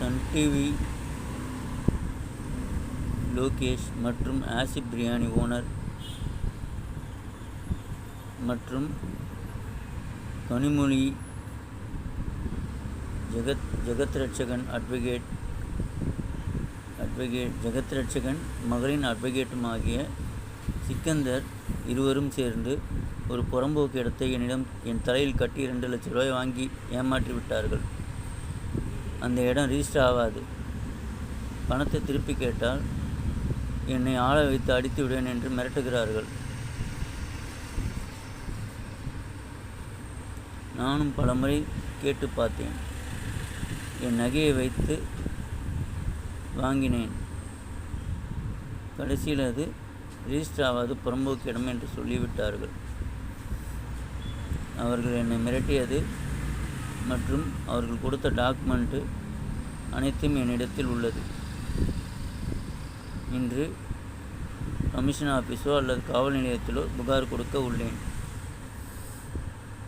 Sun TV Lokesh மற்றும் acid biryani owner மற்றும் Kanimozhi Jagathrakshakan advocate Jagathrakshakan மகளின் அட்வொகேட்டும் ஆகிய சிக்கந்தர் இருவரும் சேர்ந்து ஒரு புறம்போக்கு இடத்தை என்னிடம் என் தலையில் கட்டி 2 லட்சம் ரூபாய் வாங்கி ஏமாற்றி விட்டார்கள். அந்த இடம் ரிஜிஸ்டர் ஆகாது. பணத்தை திருப்பி கேட்டால் என்னை ஆள வைத்து அடித்து விடுவேன் என்று மிரட்டுகிறார்கள். நானும் பலமுறை கேட்டு பார்த்தேன். என் நகையை வைத்து வாங்கினேன். கடைசியில் அது ரிஜிஸ்டர் ஆகாது, புறம்போக்கு இடம் என்று சொல்லிவிட்டார்கள். அவர்கள் என்னை மிரட்டியது மற்றும் அவர்கள் கொடுத்த டாக்குமெண்ட்டு அனைத்தும் என்னிடத்தில் உள்ளது. இன்று கமிஷன் ஆஃபீஸோ அல்லது காவல் நிலையத்திலோ புகார் கொடுக்க உள்ளேன்.